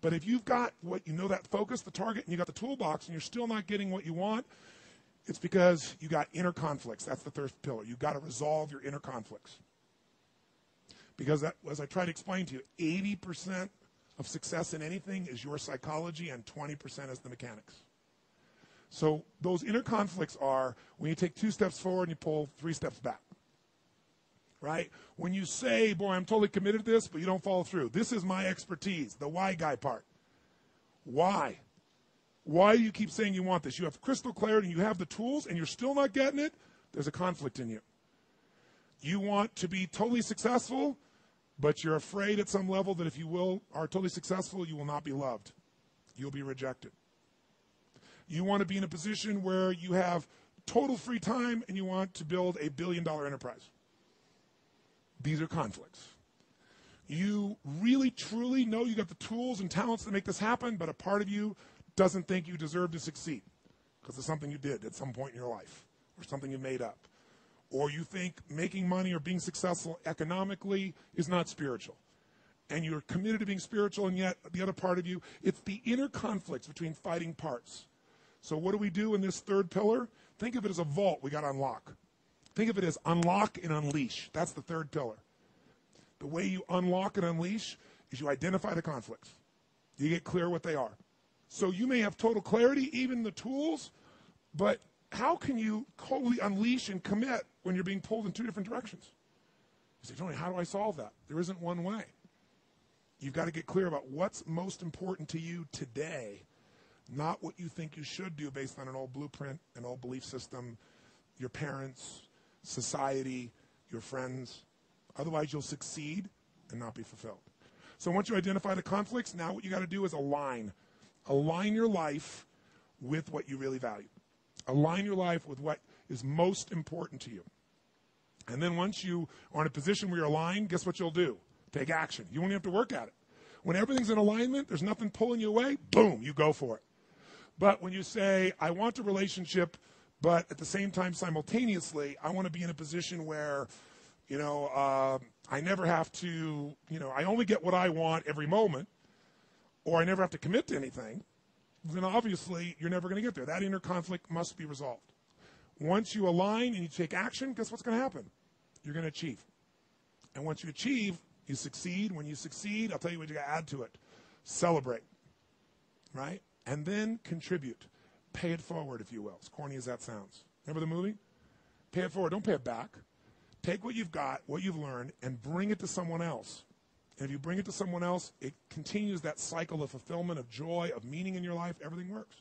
But if you've got what you know, that focus, the target, and you got the toolbox, and you're still not getting what you want, it's because you got inner conflicts. That's the third pillar. You've got to resolve your inner conflicts. Because that, as I try to explain to you, 80% of success in anything is your psychology and 20% is the mechanics. So those inner conflicts are when you take 2 steps forward and you pull 3 steps back. Right? When you say, boy, I'm totally committed to this, but you don't follow through. This is my expertise, the why guy part. Why? Why do you keep saying you want this? You have crystal clarity and you have the tools and you're still not getting it. There's a conflict in you. You want to be totally successful, but you're afraid at some level that if you are totally successful, you will not be loved. You'll be rejected. You want to be in a position where you have total free time and you want to build a billion-dollar enterprise. These are conflicts. You really, truly know you got the tools and talents to make this happen, but a part of you doesn't think you deserve to succeed because it's something you did at some point in your life or something you made up. Or you think making money or being successful economically is not spiritual. And you're committed to being spiritual, and yet the other part of you, it's the inner conflicts between fighting parts. So what do we do in this third pillar? Think of it as a vault we got to unlock. Think of it as unlock and unleash. That's the third pillar. The way you unlock and unleash is you identify the conflicts. You get clear what they are. So you may have total clarity, even the tools, but how can you totally unleash and commit when you're being pulled in 2 different directions? You say, Tony, how do I solve that? There isn't one way. You've got to get clear about what's most important to you today, not what you think you should do based on an old blueprint, an old belief system, your parents, society, your friends. Otherwise, you'll succeed and not be fulfilled. So once you identify the conflicts, now what you got to do is align. Align your life with what you really value. Align your life with what is most important to you. And then once you are in a position where you're aligned, guess what you'll do? Take action. You won't even have to work at it. When everything's in alignment, there's nothing pulling you away, boom, you go for it. But when you say, I want a relationship, but at the same time, simultaneously, I want to be in a position where, I never have to, I only get what I want every moment, or I never have to commit to anything, then obviously you're never going to get there. That inner conflict must be resolved. Once you align and you take action, guess what's going to happen? You're going to achieve. And once you achieve, you succeed. When you succeed, I'll tell you what you got to add to it. Celebrate, right? And then contribute. Pay it forward, if you will, as corny as that sounds. Remember the movie? Pay it forward. Don't pay it back. Take what you've got, what you've learned, and bring it to someone else. And if you bring it to someone else, it continues that cycle of fulfillment, of joy, of meaning in your life. Everything works.